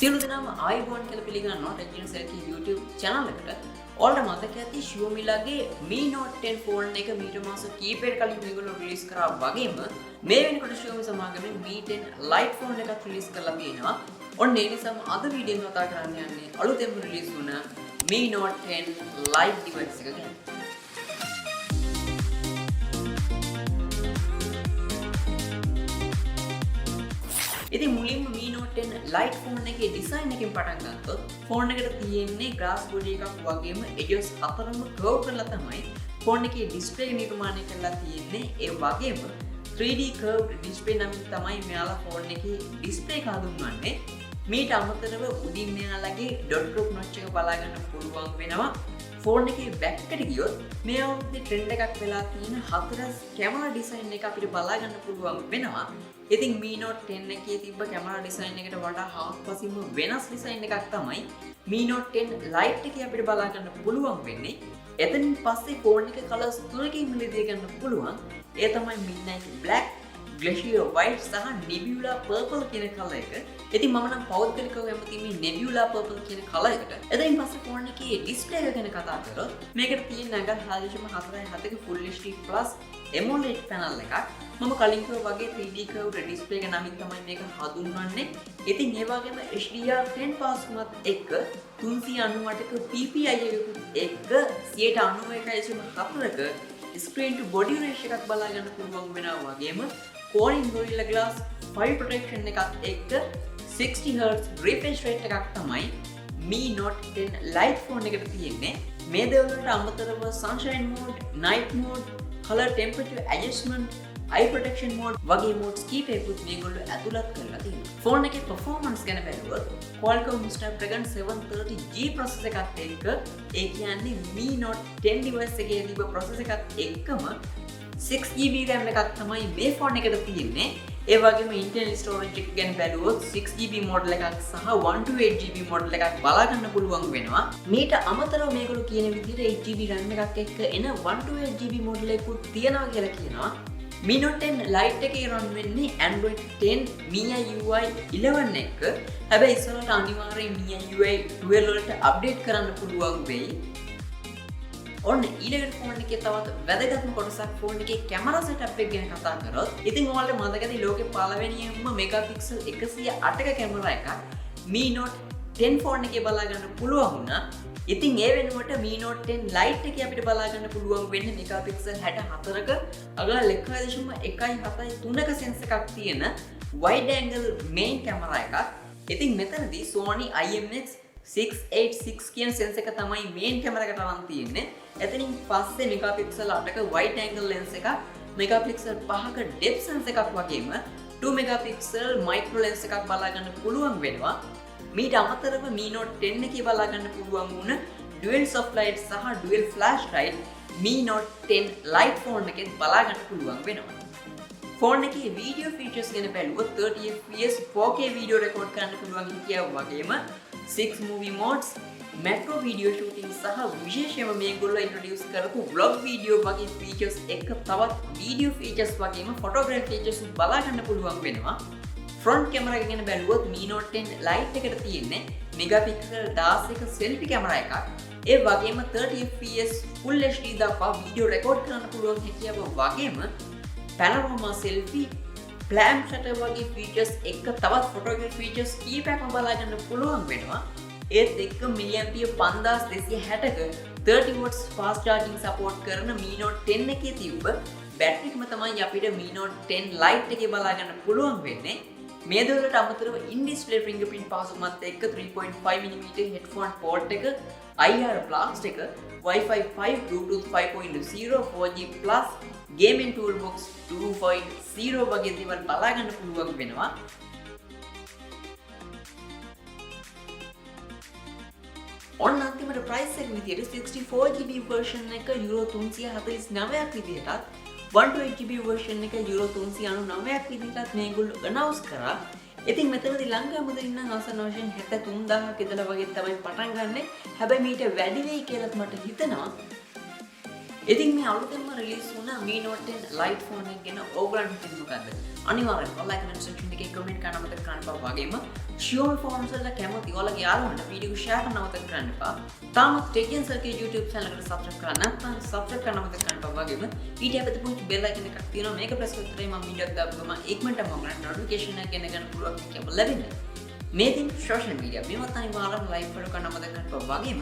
සියලු දෙනාම ආයුබෝවන් කියලා පිළිගන්නවා ටෙක්නිකල් සෙල්කී YouTube channel එකට. ඔයාලට මතක ඇති Xiaomi ලගේ Mi Note 10 ෆෝන් එක මීට මාස කීපයකට කලින් මේගොල්ලෝ රිලීස් කරා වගේම මේ වෙනකොට Xiaomi සමාගමෙන් Mi 10 Lite ෆෝන් එකක් රිලීස් කරලා තියෙනවා. ඔන්න ඒ නිසාම අද වීඩියෝ එක කතා කරන්න යන්නේ අලුතෙන්ම රිලීස් වුණ Mi Note 10 Lite device එක ගැන. ඉතින් මුලින්ම Mi Note 10 Lite ෆෝන් එකේ ඩිසයින් එකෙන් පටන් ගත්තොත් ෆෝන් එකට තියෙන්නේ glass body එකක් වගේම edges හතරම curve කරලා තමයි ෆෝන් එකේ display එක නිර්මාණය කරලා තියෙන්නේ. ඒ වගේම 3D curved display නම් තමයි මෙයාලා ෆෝන් එකේ display එක හඳුන්වන්නේ. මීට අමතරව උඩින් මෙයාලගේ dot group notch එක බලා ගන්න පුළුවන් වෙනවා. ෆෝන් එකේ back එකට ගියොත් මේ අවුරුද්දේ trend එකක් වෙලා තියෙන හතරස් camera design එක අපිට බලා ගන්න පුළුවන් වෙනවා. ඉතින් Mi Note 10 එකේ තිබ්බ camera design එකට වඩා හාත්පසින්ම වෙනස් design එකක් තමයි Mi Note 10 Lite එකේ අපිට බලා ගන්න පුළුවන් වෙන්නේ. එතනින් පස්සේ ෆෝන් එකේ colours තුනකින් මිලදී ගන්න පුළුවන්. ඒ තමයි midnight black, glacier white සහ nebula purple කියන colour එක. ඉතින් මම නම් පෞද්ගලිකව කැමති මේ nebula purple කියන colour එකට. එතනින් පස්සේ ෆෝන් එකේ display එක ගැන කතා කරොත් මේකට තියෙන ඇඟල් 4.7ක full HD plus AMOLED panel එකක්. මම කලින් කිව්වා වගේ 3D curved display එක නමින් තමයි මේක හඳුන්වන්නේ. ඉතින් ඒ වගේම HDR10 පාස්කමත් එක්ක 398ක PPI එකකුත් එක්ක 91.4ක screen to body ratio එකක් බලා ගන්න පුළුවන් වෙනවා වගේම Corning Gorilla Glass 5 protection එකත් එක්ක 60 Hz refresh rate එකක් තමයි Mi Note 10 Lite phone එකට තියෙන්නේ. මේ දේවල්වලට අමතරව sunshine mode, night mode, color temperature adjustment, eye protection mode වගේ modes කීපයකුත් මේගොල්ලෝ ඇතුළත් කරලා තියෙනවා. ෆෝන් එකේ performance ගැන බැලුවොත් Qualcomm Snapdragon 730G processor එකත් එක්ක ඒ කියන්නේ Mi Note 10 device එකේ තිබ්බ processor එකත් එක්කම 6GB RAM එකක් තමයි මේ ෆෝන් එකට තියෙන්නේ. ඒ වගේම internal storage එක ගැන බැලුවොත් 6GB model එකක් සහ 128GB model එකක් බලා ගන්න පුළුවන් වෙනවා. මීට අමතරව මේගොල්ලෝ කියන විදිහට 8GB RAM එකක් එක්ක එන 128GB model එකකුත් තියෙනවා කියලා කියනවා. Mi Note 10 Lite එකේ run වෙන්නේ Android 10 MIUI 11 එක. හැබැයි ඉස්සරහට අනිවාර්යයෙන් MIUI 12 වලට අප්ඩේට් කරන්න පුළුවන් වෙයි. ඔන්න ඊළඟට ෆෝන් එකේ තවත් වැදගත්ම කොටසක් ෆෝන් එකේ කැමරා සෙටප් එක ගැන කතා කරොත් ඉතින් ඔයාලට මතක ඇති ලෝකේ පළවෙනියෙන්ම මෙගාපික්සල් 108ක කැමරා එකක් Mi Note 10 ෆෝන් එකේ බලා ගන්න පුළුවන් වුණා. ඉතින් ඒ වෙනුවට Mi Note 10 Lite එකේ අපිට බලා ගන්න පුළුවන් වෙන්නේ මෙගාපික්සල් 64ක අගල 1.173ක සෙන්සර් එකක් තියෙන wide angle main කැමරා එකක්. ඉතින් මෙතනදී Sony IMX686 කියන සෙන්සර් එක තමයි main කැමරා එකට අරන් තියෙන්නේ. එතනින් පස්සේ මෙගාපික්සල් 8ක wide angle lens එකක්, මෙගාපික්සල් 5ක depth sensor එකක් වගේම 2 මෙගාපික්සල් micro lens එකක් බලා ගන්න පුළුවන් වෙනවා. මීට අමතරව Mi Note 10 එකේ බලා ගන්න පුළුවන් වුණ dual soft light සහ dual flash light Mi Note 10 Lite phone එකෙන් බලා ගන්න පුළුවන් වෙනවා. ෆෝන් එකේ video features ගැන බැලුවොත් 30fps 4K video record කරන්න පුළුවන් හිටියා වගේම 6 movie modes, macro video shooting සහ විශේෂයෙන්ම මේගොල්ලෝ introduce කරපු vlog video වගේ features එක්ක තවත් video features වගේම photography features බලා ගන්න පුළුවන් වෙනවා. ෆ්‍රන්ට් කැමරා එක ගැන බැලුවොත් Mi Note 10 Lite එකට තියෙන්නේ මෙගාපික්සල් 16ක selfie කැමරා එකක්. ඒ වගේම 30fps full HD දක්වා වීඩියෝ රෙකෝඩ් කරන්න පුළුවන් හැකියාව වගේම panorama selfie, flam shutter වගේ features එක්ක තවත් photography features කීපයක්ම බලා ගන්න පුළුවන් වෙනවා. ඒත් එක්ක mAh 5260ක 30 watts fast charging support කරන Mi Note 10 එකේ තිබ්බ බැටරි එකම තමයි අපිට Mi Note 10 Lite එකේ බලා ගන්න පුළුවන් වෙන්නේ. මේ දේවල්ට අමතරව in-display fingerprint පාසුකමත් එක්ක 3.5mm headphone port එක, IR blast එක, Wi-Fi 5, Bluetooth 5.0, 4G plus, gaming toolbox 2.0 වගේ දේවල් බලා ගන්න පුළුවන් වෙනවා. ඔන්න අන්තිමට price එක විදියට 64GB version එක euro 349ක් විදියටත් 128GB version එක euro 399ක් විදිහටත් මේගොල්ලෝ announce කරා. ඉතින් මෙතනදී ලංකාව මුදලින් නම් ආසන්න වශයෙන් 73000ක් ඉඳලා වගේ තමයි පටන් ගන්නෙ. හැබැයි මීට වැඩි වෙයි කියලාත් මට හිතෙනවා. ඉතින් මේ අලුතෙන්ම රිලීස් වුණ Mi Note 10 Lite ෆෝන් එක ගැන ඕගොල්ලන්ට හිතන්නේ මොකද්ද? අනිවාර්යෙන්ම like and subscribe එකේ comment කරන්න මතක කරන්න වගේම Xiaomi phones වල කැමති ඔයාලගේ යාළුවන්ට වීඩියෝ එක share කරන්න අමතක කරන්න එපා. තාමත් Tech and Circle YouTube channel එකට subscribe කරලා නැත්නම් subscribe කරන්න අමතක කරන්න එපා. වගේම ඊට අපිට පුංචි bell icon එකක් තියෙනවා. මේක press කරලා මම වීඩියෝ එක දාපු ගමන් ඉක්මනටම ඔයගලන්ට notification එක ගෙන ගන්න පුළුවන් එක ලැබෙන්නේ. මේ දින social media මේවත් අනිවාර්යයෙන්ම like follow කරන්න අමතක කරන්න එපා. වගේම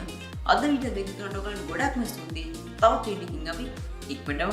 අද වීඩියෝ දෙක තුනට ඔයගලන්ට ගොඩක්ම ස්තුතියි. තවත් වීඩියෝ එකකින් අපි ඉක්මනටම